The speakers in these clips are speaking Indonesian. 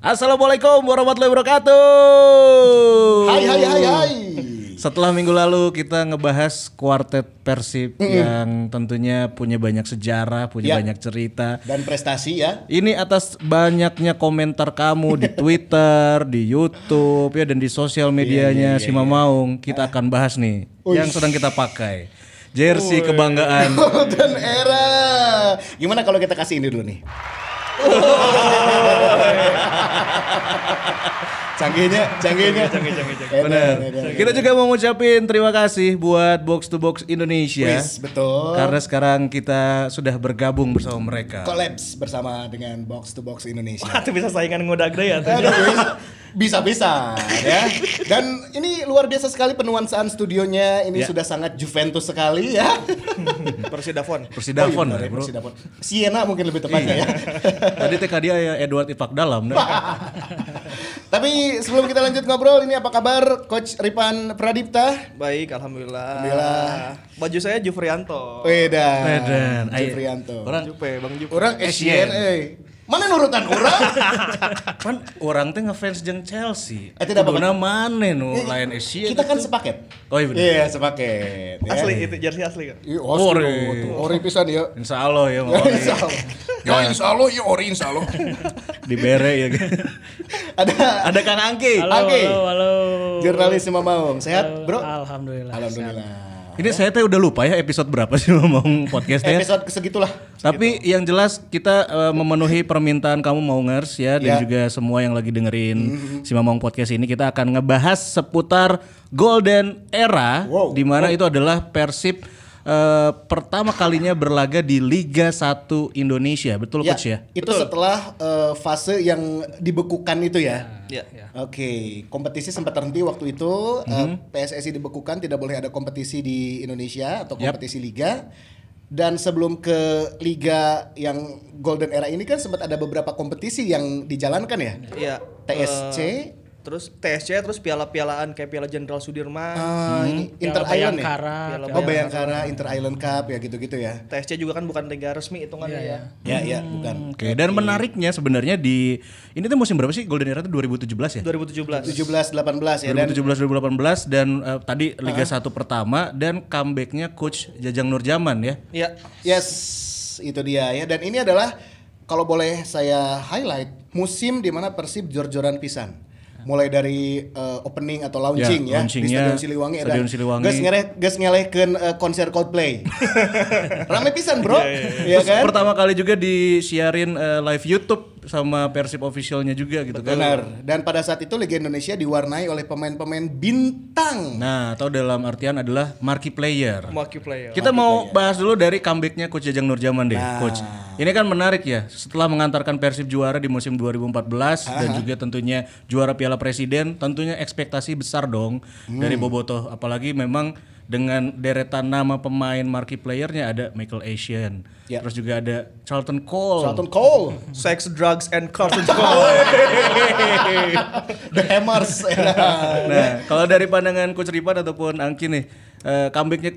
Assalamualaikum warahmatullahi wabarakatuh. Hai. Setelah minggu lalu kita ngebahas kuartet Persib yang tentunya punya banyak sejarah, punya banyak cerita dan prestasi ya. Ini atas banyaknya komentar kamu di Twitter, di YouTube ya dan di sosial medianya si Mamaung. Kita akan bahas nih yang sedang kita pakai. Jersey kebanggaan. Golden Era. Gimana kalau kita kasih ini dulu nih? Canggihnya. Benar. Kita juga mau ngucapin terima kasih buat Box to Box Indonesia. Betul. Karena sekarang kita sudah bergabung bersama mereka. Collabs bersama dengan Box to Box Indonesia. Wah, itu bisa saingan ngudag deh ya. Bisa ya. Dan ini luar biasa sekali penuansaan studionya. Ini sudah sangat Juventus sekali ya. Persidafon Bro. Siena mungkin lebih tepatnya ya. Tadi TK dia ya Edward Ipak Dalam. Tapi sebelum kita lanjut ngobrol, ini apa kabar Coach Ripan Pradipta? Baik, alhamdulillah. Baju saya Jufrianto. Wedan. Jufrianto. Orang Bang Jupe. Orang Asian Mana nurutan orang? kan orang teh ngefans jeung Chelsea. Tidak Kuduna maneh nu lain Asia. Kita kan sepaket. Oh iya bener. Iya, sepaket. Ya. Asli itu jersey asli kan? Iya, ori pisan ya. Insyaallah ya. Insyaallah ya ori insyaallah. Dibere ya. Ada Kang Angki. Halo. Jurnalis Mamaung. Sehat, Bro? Alhamdulillah. Ini saya teh udah lupa ya episode berapa sih ngomong podcastnya. Episode segitulah. Tapi yang jelas kita memenuhi permintaan kamu Maungers ya dan juga semua yang lagi dengerin si Mamong Podcast ini, kita akan ngebahas seputar Golden Era di mana itu adalah Persib pertama kalinya berlaga di Liga 1 Indonesia. Betul Coach ya? Itu setelah fase yang dibekukan itu ya. Iya. Oke, kompetisi sempat terhenti waktu itu. PSSI dibekukan, tidak boleh ada kompetisi di Indonesia atau kompetisi liga. Dan sebelum ke liga yang Golden Era ini kan sempat ada beberapa kompetisi yang dijalankan ya. Iya. TSC terus piala-pialaan kayak Piala Jenderal Sudirman. Ini Inter Island ya. Bayangkara, Inter Island Cup ya gitu-gitu ya. TSC juga kan bukan liga resmi hitungannya ya. Ya, bukan. Oke, dan menariknya sebenarnya di ini tuh musim berapa sih Golden Era itu 2017 ya? 2017. 17-18 ya. 2017-2018 dan tadi Liga 1 pertama dan comebacknya Coach Jajang Nurjaman ya. Iya. Yes, itu dia ya. Dan ini adalah kalau boleh saya highlight musim di mana Persib jor-joran pisan. Mulai dari opening atau launching ya di Stadion Siliwangi. Geus ngelehkeun konser Coldplay. Rame pisan, Bro. Iya kan? Pertama kali juga disiarin live YouTube sama Persib officialnya juga gitu kan. Benar. Dan pada saat itu Liga Indonesia diwarnai oleh pemain-pemain bintang. Nah, atau dalam artian adalah marquee player. Kita Marquee bahas dulu dari comebacknya Coach Jajang Nurjaman deh, Coach. Ini kan menarik ya. Setelah mengantarkan Persib juara di musim 2014 dan juga tentunya juara Piala Presiden, tentunya ekspektasi besar dong dari Bobotoh. Apalagi memang dengan deretan nama pemain marquee playernya ada Michael Essien, terus juga ada Charlton Cole. Sex, drugs, and carton Cole. The Hammers. Nah, kalau dari pandangan Coach Ripan ataupun Angki nih, comebacknya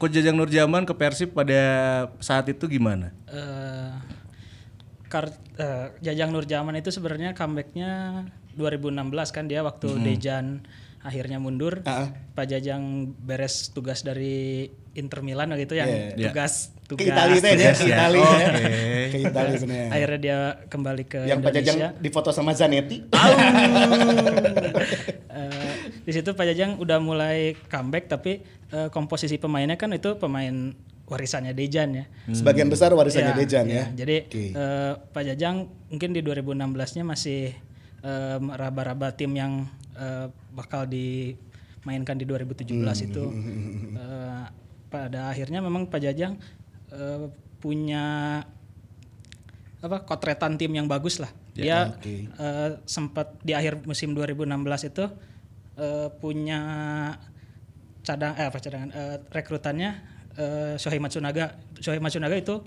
Coach Jajang Nurjaman ke Persib pada saat itu gimana? Jajang Nurjaman itu sebenarnya comebacknya 2016 kan, dia waktu Dejan akhirnya mundur. Pak Jajang beres tugas dari Inter Milan gitu yang tugas ke Italia ya, ke Italia benar. Akhirnya dia kembali ke yang Indonesia. Pak Jajang difoto sama Zanetti. Di situ Pak Jajang udah mulai comeback, tapi komposisi pemainnya kan itu pemain warisannya Dejan ya. Sebagian besar warisannya Dejan ya. Jadi Pak Jajang mungkin di 2016-nya masih meraba-raba tim yang bakal dimainkan di 2017 itu. Pada akhirnya memang Pak Jajang punya kotretan tim yang bagus lah. Dia sempat di akhir musim 2016 itu punya cadangan rekrutannya Shohei Matsunaga. Shohei Matsunaga itu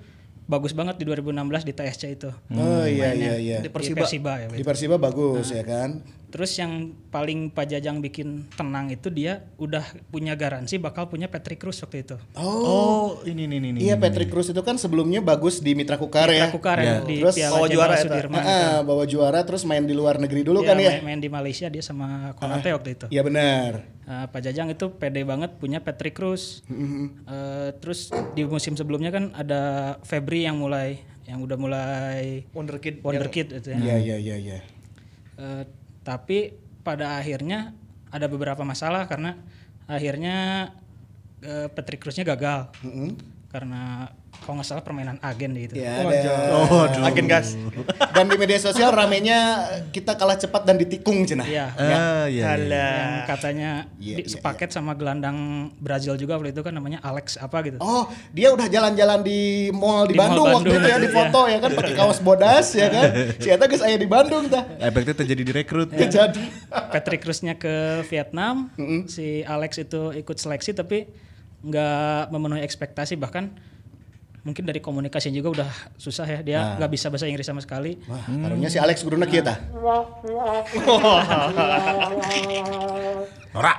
bagus banget di 2016 di TSC itu. Oh iya. Di Persiba ya. Di Persiba bagus ya kan. Terus yang paling Pak Jajang bikin tenang itu dia udah punya garansi bakal punya Patrick Cruz waktu itu. Oh, ini. Iya, Patrick Cruz itu kan sebelumnya bagus di Mitra Kukar ya. Mitra Kukar ya. Di Terus Piala bawa juara Jenderal itu. Sudirman. Bawa juara terus main di luar negeri dulu Iya, kan ya. main di Malaysia dia sama Konate waktu itu. Iya benar. Pak Jajang itu pede banget punya Patrick Cruz. Terus di musim sebelumnya kan ada Febri yang udah mulai Wonderkid itu ya. Iya. Tapi pada akhirnya ada beberapa masalah karena akhirnya Patrick Cruz-nya gagal. Karena kalau nggak salah permainan agen gitu. Ya, agen gas. Dan di media sosial ramenya kita kalah cepat dan ditikung cenah. Iya. Yang katanya sepaket sama gelandang Brazil juga waktu itu kan namanya Alex apa gitu. Oh, dia udah jalan-jalan di mall di Bandung waktu itu ya di foto ya kan pakai kaos bodas ya kan. Si eta geus aya di Bandung tah. Efeknya terjadi di rekrut. Jadi Patrick Cruz-nya ke Vietnam, si Alex itu ikut seleksi tapi nggak memenuhi ekspektasi, bahkan mungkin dari komunikasi juga udah susah ya, dia nggak bisa bahasa Inggris sama sekali. wah, karunya si Alex guruna kieu tah. Norak.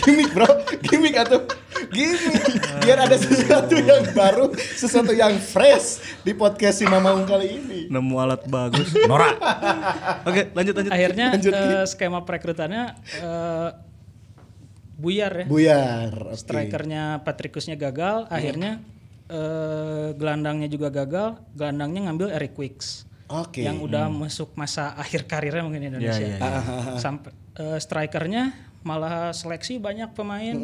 Gimik bro, gimik atuh. Gimik. Biar ada sesuatu yang baru, sesuatu yang fresh di podcast si Mamaung kali ini. Nemu alat bagus. Norak. Oke, lanjut. Akhirnya skema perekrutannya buyar ya. Buyar. Okay. Strikernya Patrick Cruz-nya gagal, akhirnya gelandangnya juga gagal. Gelandangnya ngambil Eric Wicks. Oke. Yang udah masuk masa akhir karirnya mungkin di Indonesia. Sampai strikernya malah seleksi banyak pemain.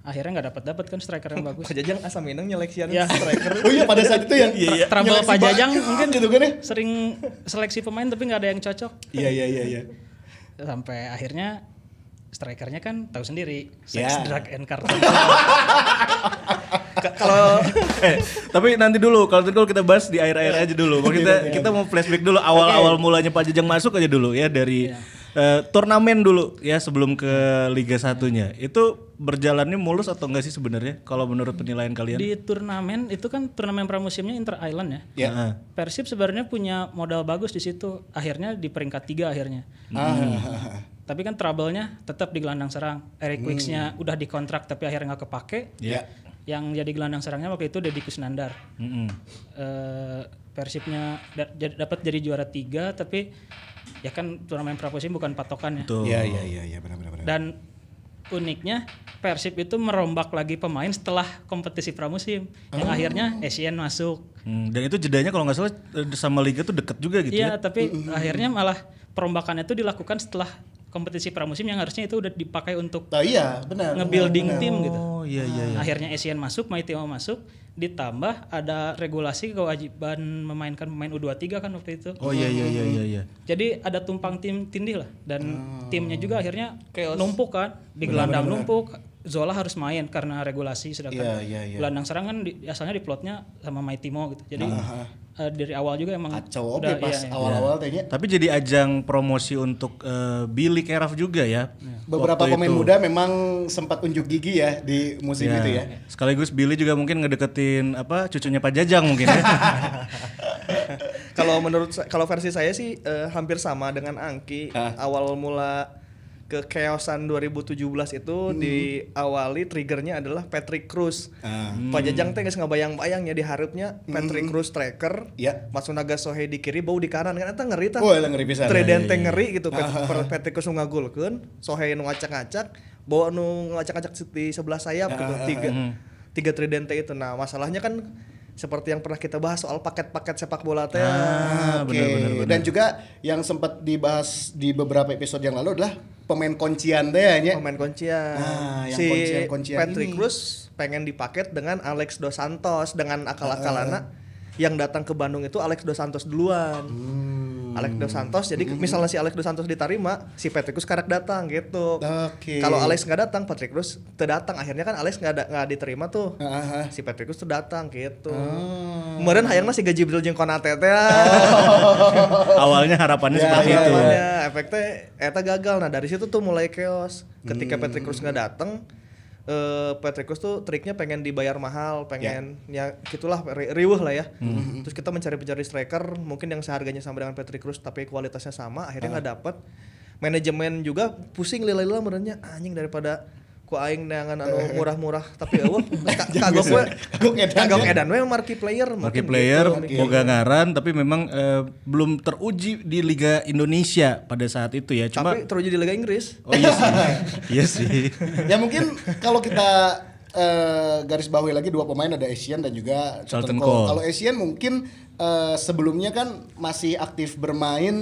Akhirnya nggak dapat kan striker yang bagus. Pak Jajang asa minang nyeleksian Ya. striker. Oh iya pada saat itu yang Trouble Pak Jajang mungkin gitu kan ya. sering seleksi pemain tapi nggak ada yang cocok. Iya. Sampai akhirnya strikernya kan tahu sendiri, sex, drug, and cartel. Kalau Tapi nanti dulu, kalau kita bahas di akhir-akhir aja dulu. Kalau kita mau flashback dulu awal-awal mulanya Pak Jajang masuk aja dulu ya dari turnamen dulu ya sebelum ke Liga 1-nya. Itu berjalannya mulus atau enggak sih sebenarnya kalau menurut penilaian kalian? Di turnamen itu kan turnamen pramusimnya Inter Island ya. Ya. Persib sebenarnya punya modal bagus di situ. Akhirnya di peringkat 3 akhirnya. Tapi kan trouble-nya tetap di gelandang serang. Eric Wicks-nya udah dikontrak tapi akhirnya nggak kepake. Iya. Yang jadi gelandang serangnya waktu itu Deddy Kusnandar. Persibnya dapat jadi juara 3 tapi ya kan turnamen pramusim bukan patokan ya. Iya, benar. Dan uniknya Persib itu merombak lagi pemain setelah kompetisi pramusim yang akhirnya Asian masuk. Dan itu jedanya kalau nggak salah sama Liga tuh deket juga gitu Iya, ya. tapi akhirnya malah perombakannya itu dilakukan setelah kompetisi pramusim yang harusnya itu udah dipakai untuk Iya, benar. nge-building tim gitu. Oh iya. Akhirnya Asian masuk, Mighty mau masuk, ditambah ada regulasi kewajiban memainkan pemain U23 kan waktu itu. Oh iya. Jadi ada tumpang tindih lah dan timnya juga akhirnya numpuk kan, di gelandang numpuk. Zola harus main karena regulasi, sedangkan gelandang serang kan asalnya diplotnya sama Maitimo gitu. Jadi dari awal juga emang kacau pas awal-awal tehnya. Tapi jadi ajang promosi untuk Billy Keraf juga ya. Beberapa pemain muda memang sempat unjuk gigi ya di musim itu ya. Sekaligus Billy juga mungkin ngedeketin cucunya Pak Jajang mungkin ya. kalau versi saya sih hampir sama dengan Angki. Awal mula kekeosan 2017 itu diawali triggernya adalah Patrick Cruz. Pak Jajang teh geus ngabayang-bayang ya diharapnya Patrick Cruz striker, Matsunaga Sohei di kiri, bau di kanan kan eta ngeri tah. Wah, ngeri pisan. Tridente ngeri gitu Patrick Cruz ngagulkeun, Sohei nu ngacak-ngacak, bau nu ngacak-ngacak di sebelah sayap gitu. Tiga tridente itu. Nah, masalahnya kan seperti yang pernah kita bahas soal paket-paket sepak bola teh. Benar. Dan juga yang sempat dibahas di beberapa episode yang lalu adalah pemain kuncian teh nya. Pemain kuncian. Yang Si kuncian Patrick ini. Cruz pengen dipaket dengan Alex Dos Santos dengan akal-akalana yang datang ke Bandung itu Alex Dos Santos duluan. Alex Dos Santos, jadi misalnya si Alex Dos Santos diterima, si Patrick Cruz karek datang gitu. Kalau Alex nggak datang, Patrick Cruz terdatang. Akhirnya kan Alex nggak diterima tuh. Si Patrick Cruz terdatang gitu. Kemudian hayangna si Gajibril jeung Konate teh. Awalnya harapannya seperti itu. Efeknya eta gagal. Nah dari situ tuh mulai chaos. Ketika Patrick Cruz nggak datang, Petricus tuh triknya pengen dibayar mahal, pengen ya gitulah riuh lah ya. Terus kita mencari striker mungkin yang seharganya sama dengan Petricus tapi kualitasnya sama, akhirnya nggak dapet. Manajemen juga pusing lila-lila menurutnya anjing daripada ku aing neangan anu murah-murah tapi eueuh kagok edan we marquee player gitu, boga ngaran tapi memang belum teruji di Liga Indonesia pada saat itu ya. Cuma tapi teruji di Liga Inggris. Oh iya sih. Iya sih. Ya mungkin kalau kita garis bawahi lagi dua pemain ada Essien dan juga Charlton Cole. Kalau Essien mungkin sebelumnya kan masih aktif bermain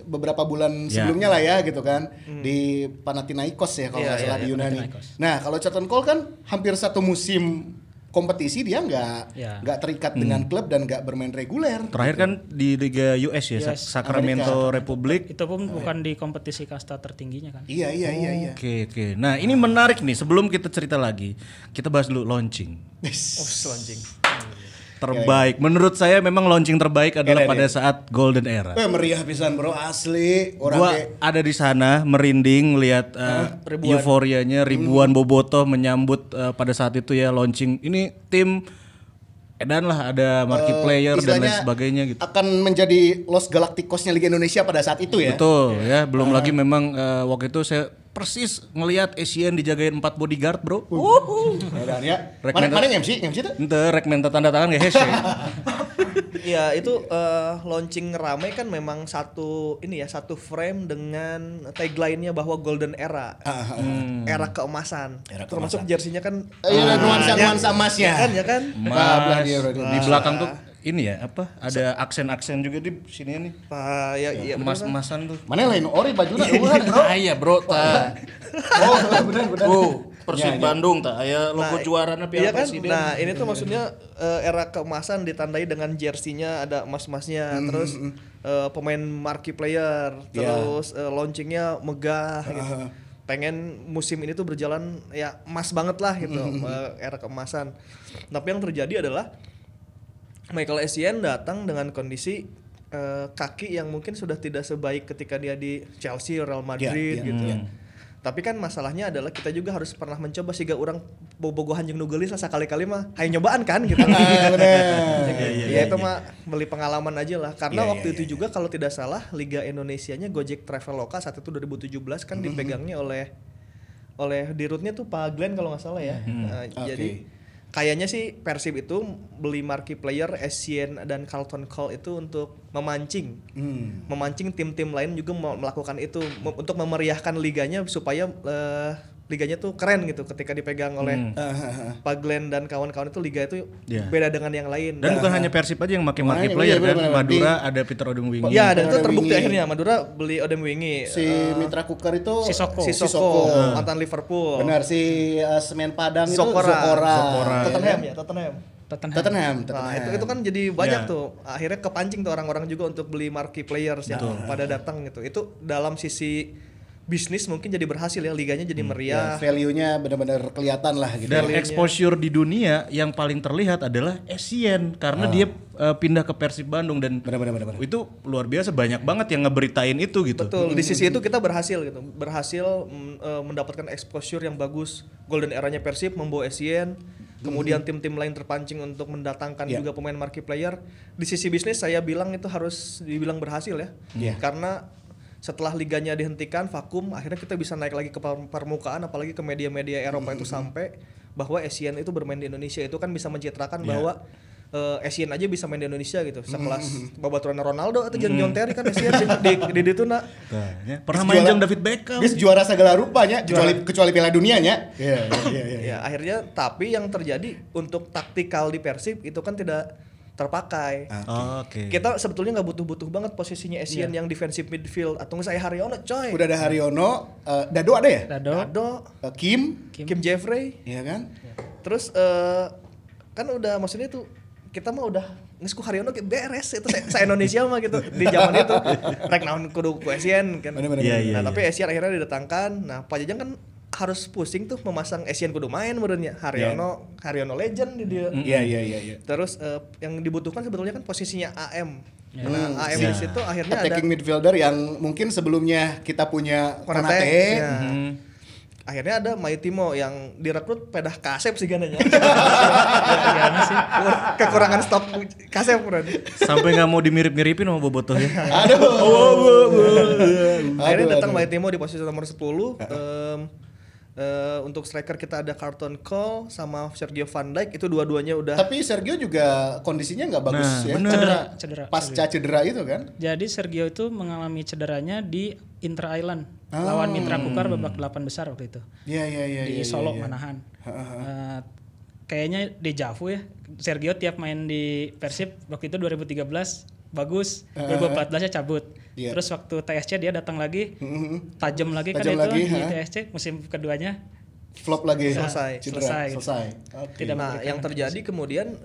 beberapa bulan sebelumnya lah ya gitu kan di Panathinaikos ya kalau nggak salah di Yunani. Nah kalau Charlton Cole kan hampir satu musim kompetisi dia nggak terikat dengan klub dan nggak bermain reguler. Terakhir kan di Liga US ya, Sacramento Republic. Itu pun bukan di kompetisi kasta tertingginya kan. Iya. Oke. Nah ini menarik nih, sebelum kita cerita lagi, kita bahas dulu launching. Launching. Terbaik. Menurut saya memang launching terbaik adalah pada saat Golden Era. Meriah pisan bro, asli. Gua ada di sana merinding lihat euforianya ribuan bobotoh menyambut pada saat itu ya launching. Ini tim edan lah, ada marquee player dan lain sebagainya gitu. Akan menjadi Los Galacticos-nya Liga Indonesia pada saat itu ya. Betul ya, belum lagi memang waktu itu saya persis ngelihat Essien dijagain 4 bodyguard bro. Ya. Mana MC itu? Ente rek minta tanda tangan gak hese. Ya itu launching ramai kan memang satu frame dengan tagline-nya bahwa Golden Era, era keemasan. Termasuk jersinya kan nuansa emasnya. Ya kan? Di belakang tuh ini ya apa? Ada aksen-aksen juga di sini nih. Iya Emas-emasan tuh. Mana lain ori bajunya eueuh bro. Iya bro, ta. Bener. Persib Bandung tak aya logo juarana Piala Presiden. Nah, ini tuh maksudnya era keemasan ditandai dengan jersinya ada emas-emasnya, terus pemain marquee player, terus launchingnya megah gitu. Pengen musim ini tuh berjalan ya emas banget lah gitu, era keemasan. Tapi yang terjadi adalah Michael Essien datang dengan kondisi kaki yang mungkin sudah tidak sebaik ketika dia di Chelsea, Real Madrid gitu ya. Tapi kan masalahnya adalah kita juga harus pernah mencoba sehingga orang bobogohan jeung nu geulis lah sakali-kali mah hayu nyobaan kan gitu. Ya itu mah beli pengalaman aja lah karena waktu itu juga kalau tidak salah Liga Indonesianya Gojek Traveloka saat itu 2017 kan dipegangnya oleh dirutnya tuh Pak Glenn kalau nggak salah ya. Jadi kayaknya sih Persib itu beli marquee player Essien dan Charlton Cole itu untuk memancing tim-tim lain juga melakukan itu untuk memeriahkan liganya supaya liganya tuh keren gitu ketika dipegang oleh Pak Glenn dan kawan-kawan itu liga itu beda dengan yang lain. Dan bukan hanya Persib aja yang pakai marquee player kan. Madura ada Peter Odemwingie. Ya, dan itu terbukti akhirnya Madura beli Odemwingie. Si Mitra Kukar itu Sissoko, mantan Liverpool. Benar, si Semen Padang itu Zokora. Tottenham. Nah, itu kan jadi banyak tuh. Akhirnya kepancing tuh orang-orang juga untuk beli marquee players yang pada datang gitu. Itu dalam sisi bisnis mungkin jadi berhasil ya, liganya jadi meriah. Value-nya benar-benar kelihatan lah gitu. Dan exposure di dunia yang paling terlihat adalah Essien karena dia pindah ke Persib Bandung dan benar. Itu luar biasa, banyak banget yang ngeberitain itu gitu. Betul, di sisi itu kita berhasil gitu. Mendapatkan exposure yang bagus. Golden eranya Persib membawa Essien. Kemudian tim-tim lain terpancing untuk mendatangkan juga pemain marquee player. Di sisi bisnis saya bilang itu harus dibilang berhasil ya. Karena setelah liganya dihentikan vakum, akhirnya kita bisa naik lagi ke permukaan, apalagi ke media-media Eropa itu sampai bahwa Essien itu bermain di Indonesia. Itu kan bisa mencitrakan bahwa Essien aja bisa main di Indonesia gitu. Sekelas babaturan Ronaldo atau John Terry kan Essien di Dituna. Pernah main jeung David Beckham. Dia juara segala rupanya kecuali Piala Dunia nya. Ya, akhirnya tapi yang terjadi untuk taktikal di Persib itu kan tidak terpakai. Kita sebetulnya nggak butuh banget posisinya Essien yang defensive midfield atau nggak saya Haryono coy. Udah ada Haryono, Dado ada ya? Dado, Kim Jeffrey, iya kan? Terus kan udah maksudnya tuh kita mah udah ngesku Haryono beres itu saya Indonesia mah gitu di zaman itu. Rek naon kudu ku Essien kan. Nah, tapi Essien akhirnya didatangkan. Nah, Pak Jajang kan harus pusing tuh memasang Essien kudu main menurutnya. Haryono legend di dia. Iya. Terus yang dibutuhkan sebetulnya kan posisinya AM. Nah, AM di situ akhirnya attacking midfielder yang mungkin sebelumnya kita punya Konate. akhirnya ada Maitimo yang direkrut pedah kasep sih gananya. Gimana sih? Kekurangan stok kasep berarti. Sampai nggak mau dimirip-miripin sama Bobotoh ya. Akhirnya datang Maitimo di posisi nomor 10. Untuk striker kita ada Carlton Cole sama Sergio Van Dijk, itu dua-duanya udah. Tapi Sergio juga kondisinya nggak bagus ya. Cedera. Pasca cedera itu kan. Jadi Sergio itu mengalami cederanya di Inter Island lawan Mitra Kukar babak 8 besar waktu itu. Iya. Di Solo Manahan. Kayaknya dejavu ya. Sergio tiap main di Persib waktu itu 2013 bagus, 2014-nya cabut. Yeah. Terus waktu TSC dia datang lagi, tajam lagi kan lagi, itu di TSC musim keduanya flop lagi. Selesai. Okay. Nah, yang terjadi kemudian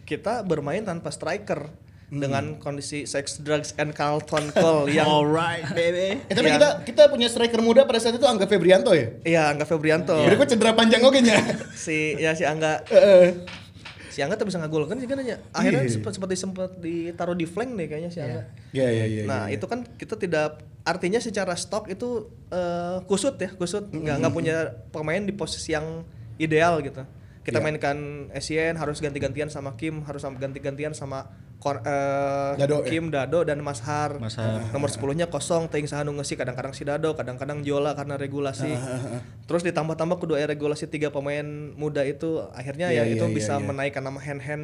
kita bermain tanpa striker dengan kondisi sex, drugs, and Carlton Cole yang Alright, baby. Tapi kita punya striker muda pada saat itu Angga Febrianto ya? Iya, Angga Febrianto. Berikut cedera panjang oke nya. Si Angga. Si Angga tuh bisa ngagol kan sih kan. Akhirnya sempat ditaruh di flank deh kayaknya si Angga. Iya. Nah, itu kan kita tidak, artinya secara stok itu kusut. Nggak punya pemain di posisi yang ideal gitu. Kita mainkan Essien harus ganti-gantian sama Kim, harus ganti-gantian sama Kim, Dado dan Mas Har. Nomor 10-nya kosong, Teing Sahanu ngisi kadang-kadang si Dado, kadang-kadang Jola karena regulasi. Terus ditambah-tambah kedua regulasi 3 pemain muda itu akhirnya itu bisa menaikkan nama Hen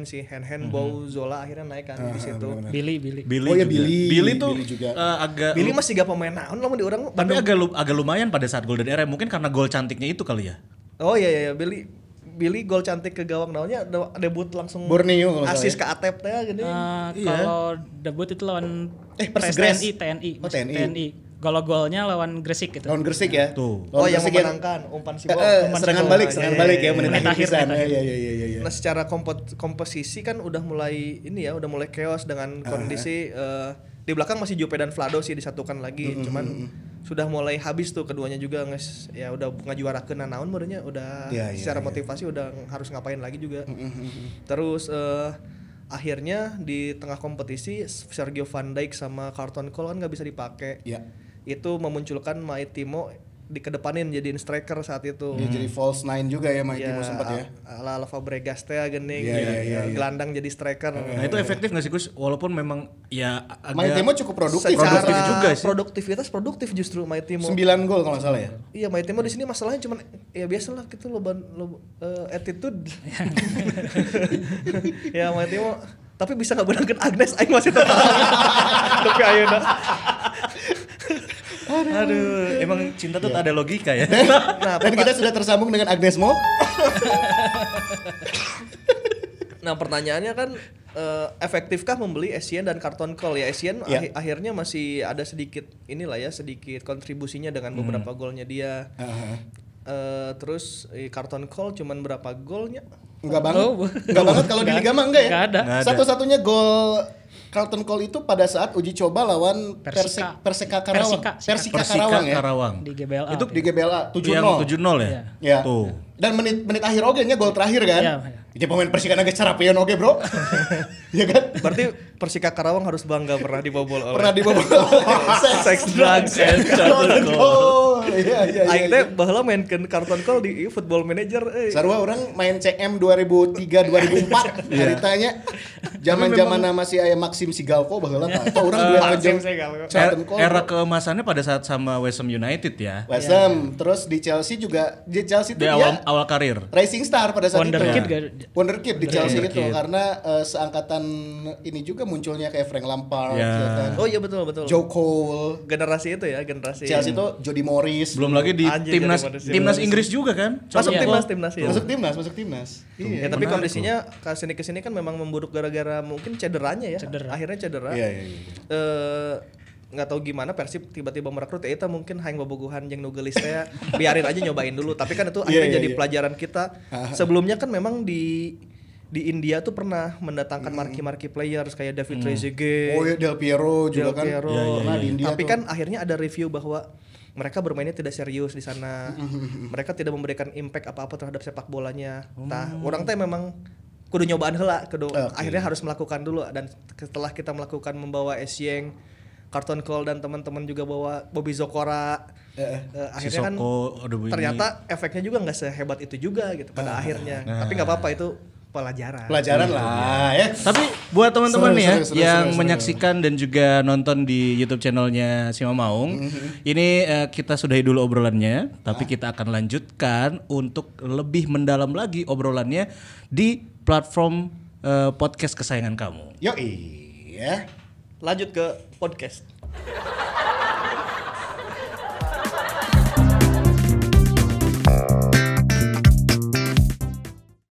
Bow, Zola akhirnya naikkan di situ. Billy. Oh ya Billy tuh juga. agak Billy masih 3 pemain naon lamun di orang. tapi agak lumayan pada saat Golden Era, mungkin karena gol cantiknya itu kali ya. Oh iya Billy gol cantik ke gawang naonnya debut langsung Borneo kalau asis ke Atep teh gini. Kalau debut itu lawan Persegres. TNI. Oh, TNI. Gol-golnya lawan Gresik gitu. Lawan Gresik ya. Tuh. Oh, yang Gresik memenangkan umpan si Bob. serangan balik ya menit akhir. Iya. Nah, secara komposisi kan udah mulai chaos dengan kondisi di belakang masih Jupe dan Vlado sih disatukan lagi. Cuman sudah mulai habis tuh keduanya juga udah ngajuarakeun naon barunya udah secara motivasi udah harus ngapain lagi juga. Terus akhirnya di tengah kompetisi Sergio Van Dijk sama Carlton Cole kan nggak bisa dipakai. Itu memunculkan Maitimo dikedepanin jadiin striker saat itu. Dia jadi false nine juga ya Maitimo sempat ya. Ala Fabregas teh geuning gelandang jadi striker. Nah, itu efektif nggak sih Gus? Walaupun memang ya agak Maitimo cukup produktif. Secara juga sih. produktif justru Maitimo. 9 gol kalau nggak salah ya. Iya, Maitimo di sini masalahnya cuman ya biasalah gitu lo attitude. Ya Maitimo tapi bisa nggak benangkeun Agnes aing masih tetap. Tapi ayeuna. Aduh, emang cinta tuh tak ada logika ya. Dan kita sudah tersambung dengan Agnes Mo. Nah, pertanyaannya kan efektifkah membeli Essien dan Carlton Cole? Ya Essien akhirnya masih ada sedikit kontribusinya dengan beberapa golnya dia. Terus Carlton Cole cuman berapa golnya? Enggak banget kalau di Liga mah enggak ya? Enggak ada. Satu-satunya gol Carlton Cole itu pada saat uji coba lawan Persika Karawang. Persika Karawang. Di GBLA. Itu di GBLA 7-0. Yang 7-0 ya? Ya. Tuh. Dan menit akhir oge nya gol terakhir kan? Iya. Jadi pemain Persika naga carapian oge, Bro. Iya kan? Berarti Persika Karawang harus bangga pernah dibobol oleh Sex, drugs, and Carlton Cole. Iya. Aing teh baheula mainkeun Carlton Cole di Football Manager sarua orang main CM 2003 2004 ceritanya. Zaman-zaman masih aya Maxim Sigalko baheula tah. Atau urang dua jeung Carlton Cole. Era keemasannya pada saat sama West Ham United ya. West Ham, terus di Chelsea juga. Di Chelsea itu dia awal karir. Rising Star pada saat Wonderkid di Chelsea itu karena seangkatan ini juga munculnya kayak Frank Lampard ya kan. Oh iya betul. Joe Cole. Generasi Chelsea itu Jody Morris. Belum lagi di timnas Inggris juga kan. Masuk timnas ya. Masuk timnas. Iya, tapi kondisinya kesini kan memang memburuk gara-gara mungkin cederanya ya. Akhirnya cedera. Iya. Nggak tahu gimana Persib tiba-tiba merekrut ya itu mungkin hayang bobogohan jeung nu geulis teh biarin aja nyobain dulu, tapi kan itu akhirnya jadi pelajaran kita. Sebelumnya kan memang di India tuh pernah mendatangkan marquee players kayak David Trezeguet. Oh iya, Del Piero juga kan. Nah, di India tapi kan akhirnya ada review bahwa mereka bermainnya tidak serius di sana. Mereka tidak memberikan impact apa-apa terhadap sepak bolanya. Nah, orang teh memang kudu nyobaan heula, akhirnya harus melakukan dulu, dan setelah kita melakukan membawa Essien, Carlton Cole dan teman-teman juga bawa Bobby Zokora, Akhirnya Sissoko, kan ternyata efeknya juga nggak sehebat itu juga gitu pada akhirnya. Tapi nggak apa-apa, itu pelajaran lah ya. Tapi buat teman-teman nih yang menyaksikan dan juga nonton di YouTube channelnya Sima Maung, ini kita sudahi dulu obrolannya, tapi kita akan lanjutkan untuk lebih mendalam lagi obrolannya di platform podcast kesayangan kamu. Yoi ya. Lanjut ke podcast.